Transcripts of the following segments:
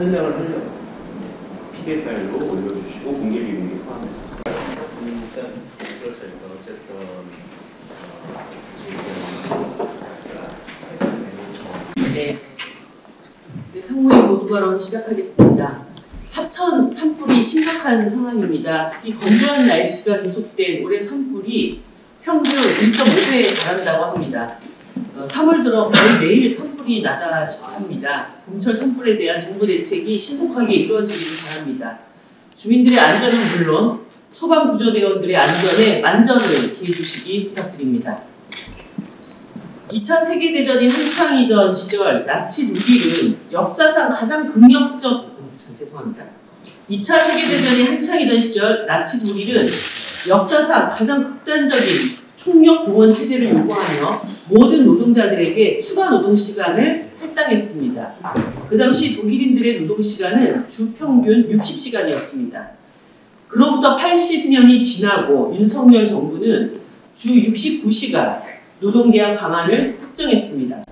설명을 하려고 PDF 파일로 올려주시고 공개 비공개 포함해서 일단 그렇죠. 어쨌든 네, 상무의 모두가로 시작하겠습니다. 하천 산불이 심각한 상황입니다. 특히 건조한 날씨가 계속된 올해 산불이 평균 1.5배에 달한다고 합니다. 3월 들어 거의 매일 산불이 나다 싶습니다. 봄철 산불에 대한 정부 대책이 신속하게 이루어지기를 바랍니다. 주민들의 안전은 물론 소방구조대원들의 안전에 만전을 기해 주시기 부탁드립니다. 2차 세계대전이 한창이던 시절 나치 독일은 역사상 가장 긍정적 2차 세계대전이 한창이던 시절 나치 독일은 역사상 가장 극단적인 총력 동원 체제를 요구하며 모든 노동자들에게 추가 노동 시간을 할당했습니다. 그 당시 독일인들의 노동 시간은 주 평균 60시간이었습니다. 그로부터 80년이 지나고 윤석열 정부는 주 69시간 노동계약 방안을 확정했습니다.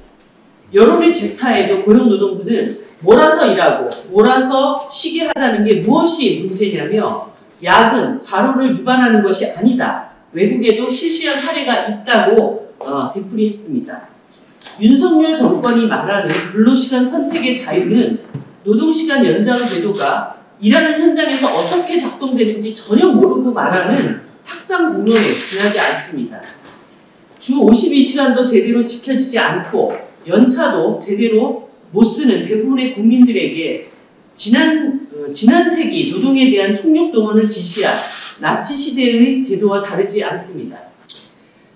여론의 질타에도 고용노동부는 몰아서 일하고 몰아서 쉬게 하자는 게 무엇이 문제냐며 야근, 과로를 위반하는 것이 아니다. 외국에도 실시한 사례가 있다고 되풀이했습니다. 윤석열 정권이 말하는 근로시간 선택의 자유는 노동시간 연장 제도가 일하는 현장에서 어떻게 작동되는지 전혀 모르고 말하는 탁상 공론에 지나지 않습니다. 주 52시간도 제대로 지켜지지 않고 연차도 제대로 못 쓰는 대부분의 국민들에게 지난 세기 노동에 대한 총력 동원을 지시한 나치 시대의 제도와 다르지 않습니다.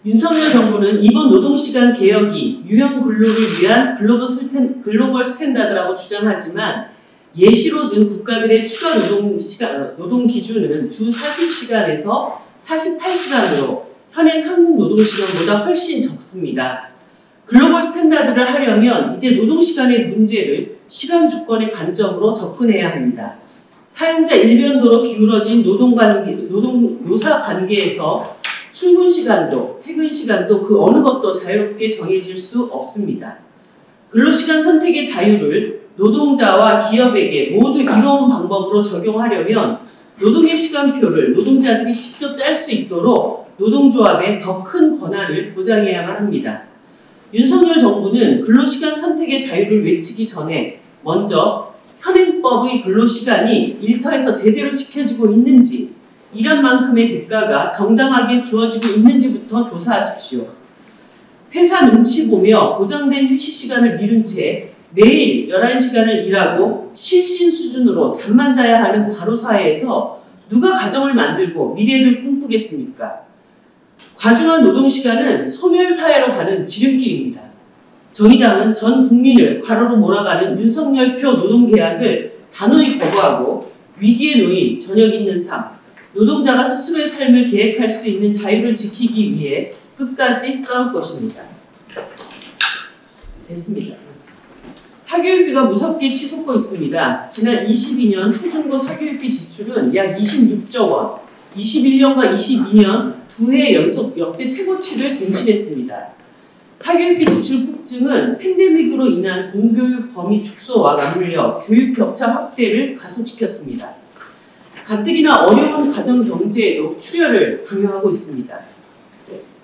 윤석열 정부는 이번 노동시간 개혁이 유형 근로를 위한 글로벌 스탠다드라고 주장하지만 예시로 든 국가들의 추가 노동 기준은 주 40시간에서 48시간으로 현행 한국 노동시간보다 훨씬 적습니다. 글로벌 스탠다드를 하려면 이제 노동시간의 문제를 시간 주권의 관점으로 접근해야 합니다. 사용자 일변도로 기울어진 노사 관계에서 출근 시간도 퇴근 시간도 그 어느 것도 자유롭게 정해질 수 없습니다. 근로시간 선택의 자유를 노동자와 기업에게 모두 이로운 방법으로 적용하려면 노동의 시간표를 노동자들이 직접 짤 수 있도록 노동조합에 더 큰 권한을 보장해야만 합니다. 윤석열 정부는 근로시간 선택의 자유를 외치기 전에 먼저 현행법의 근로시간이 일터에서 제대로 지켜지고 있는지, 일한 만큼의 대가가 정당하게 주어지고 있는지부터 조사하십시오. 회사 눈치 보며 보장된 휴식시간을 미룬 채 매일 11시간을 일하고 실신 수준으로 잠만 자야 하는 과로사회에서 누가 가정을 만들고 미래를 꿈꾸겠습니까? 과중한 노동시간은 소멸사회로 가는 지름길입니다. 정의당은 전 국민을 과로로 몰아가는 윤석열표 노동계약을 단호히 거부하고 위기에 놓인 저녁 있는 삶, 노동자가 스스로의 삶을 계획할 수 있는 자유를 지키기 위해 끝까지 싸울 것입니다. 됐습니다. 사교육비가 무섭게 치솟고 있습니다. 지난 22년 초중고 사교육비 지출은 약 26조 원, 21년과 22년 두 해 연속 역대 최고치를 갱신했습니다. 사교육비 지출 폭증은 팬데믹으로 인한 공교육 범위 축소와 맞물려 교육 격차 확대를 가속시켰습니다. 가뜩이나 어려운 가정 경제에도 출혈을 강요하고 있습니다.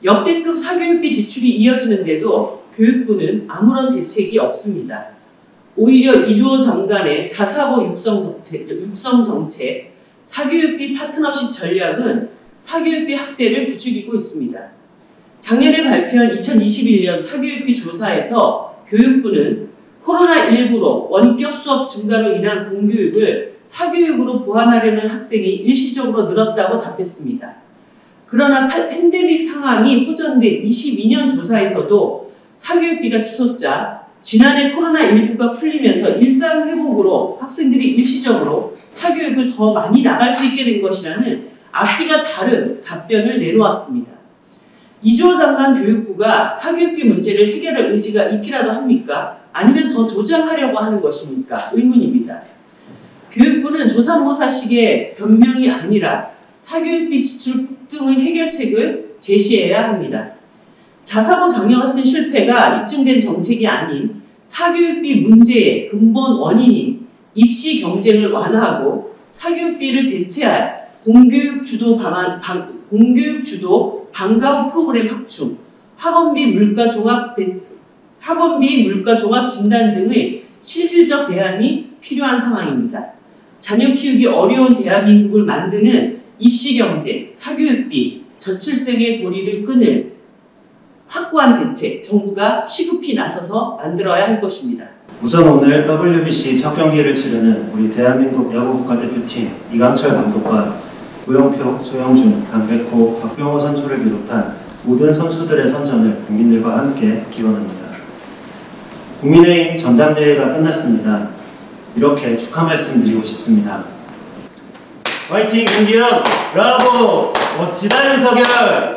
역대급 사교육비 지출이 이어지는데도 교육부는 아무런 대책이 없습니다. 오히려 이주호 장관의 자사고 육성 정책, 사교육비 파트너십 전략은 사교육비 확대를 부추기고 있습니다. 작년에 발표한 2021년 사교육비 조사에서 교육부는 코로나19로 원격 수업 증가로 인한 공교육을 사교육으로 보완하려는 학생이 일시적으로 늘었다고 답했습니다. 그러나 팬데믹 상황이 호전된 22년 조사에서도 사교육비가 치솟자 지난해 코로나19가 풀리면서 일상회복으로 학생들이 일시적으로 사교육을 더 많이 나갈 수 있게 된 것이라는 앞뒤가 다른 답변을 내놓았습니다. 이주호 장관 교육부가 사교육비 문제를 해결할 의지가 있기라도 합니까? 아니면 더 조장하려고 하는 것입니까? 의문입니다. 교육부는 조삼모사식의 변명이 아니라 사교육비 지출 폭등의 해결책을 제시해야 합니다. 자사고 장려 같은 실패가 입증된 정책이 아닌 사교육비 문제의 근본 원인인 입시 경쟁을 완화하고 사교육비를 대체할 공교육 주도 방과 후 프로그램 확충, 학원비 물가 종합 진단 등의 실질적 대안이 필요한 상황입니다. 자녀 키우기 어려운 대한민국을 만드는 입시 경쟁, 사교육비, 저출생의 고리를 끊을 확고한 대책, 정부가 시급히 나서서 만들어야 할 것입니다. 우선 오늘 WBC 첫 경기를 치르는 우리 대한민국 야구 국가대표팀 이강철 감독과 고영표, 소영준, 강백호, 박병호 선수를 비롯한 모든 선수들의 선전을 국민들과 함께 기원합니다. 국민의힘 전당대회가 끝났습니다. 이렇게 축하 말씀드리고 싶습니다. 화이팅 김기현! 브라보! 멋지다 윤석열!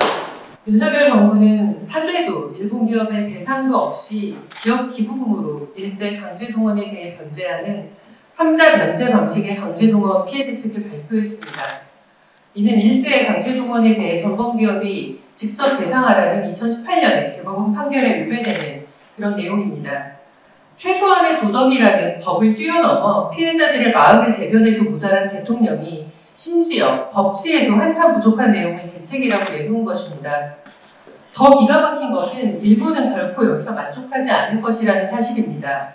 윤석열 정부는 사죄도 일본 기업의 배상도 없이 기업 기부금으로 일제 강제동원에 대해 변제하는 3자 변제 방식의 강제동원 피해 대책을 발표했습니다. 이는 일제 강제동원에 대해 전범기업이 직접 배상하라는 2018년에 대법원 판결에 위배되는 그런 내용입니다. 최소한의 도덕이라는 법을 뛰어넘어 피해자들의 마음을 대변해도 모자란 대통령이 심지어 법치에도 한참 부족한 내용을 대책이라고 내놓은 것입니다. 더 기가 막힌 것은 일본은 결코 여기서 만족하지 않을 것이라는 사실입니다.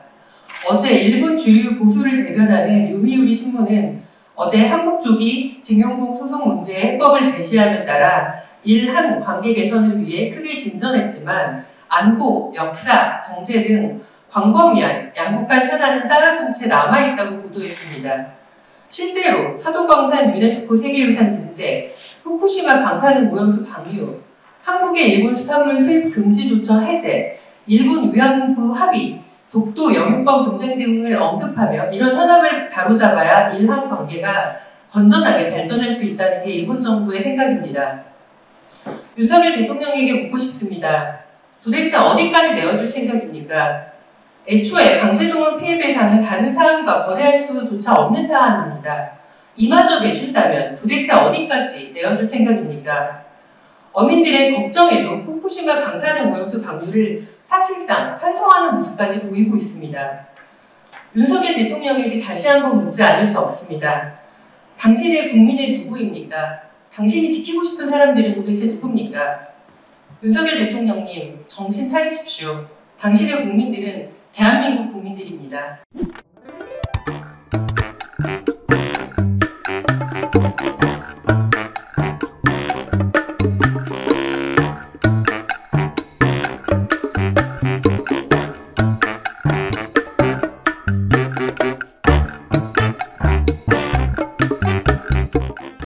어제 일본 주류 보수를 대변하는 요미우리 신문은 어제 한국 쪽이 징용공 소송 문제의 해법을 제시함에 따라 일한 관계 개선을 위해 크게 진전했지만 안보, 역사, 경제 등 광범위한 양국 간 현안은 쌓여둔 채 남아있다고 보도했습니다. 실제로 사도광산 유네스코 세계유산 등재, 후쿠시마 방사능 오염수 방류, 한국의 일본 수산물 수입 금지 조처 해제, 일본 위안부 합의, 독도 영유권 분쟁 등을 언급하며 이런 현황을 바로잡아야 일한 관계가 건전하게 발전할 수 있다는 게 일본 정부의 생각입니다. 윤석열 대통령에게 묻고 싶습니다. 도대체 어디까지 내어줄 생각입니까? 애초에 강제동원 피해 배상은 다른 사안과 거래할 수조차 없는 사안입니다. 이마저 내준다면 도대체 어디까지 내어줄 생각입니까? 어민들의 걱정에도 후쿠시마 방사능 오염수 방류를 사실상 찬성하는 모습까지 보이고 있습니다. 윤석열 대통령에게 다시 한번 묻지 않을 수 없습니다. 당신의 국민은 누구입니까? 당신이 지키고 싶은 사람들은 도대체 누굽니까? 윤석열 대통령님, 정신 차리십시오. 당신의 국민들은 대한민국 국민들입니다.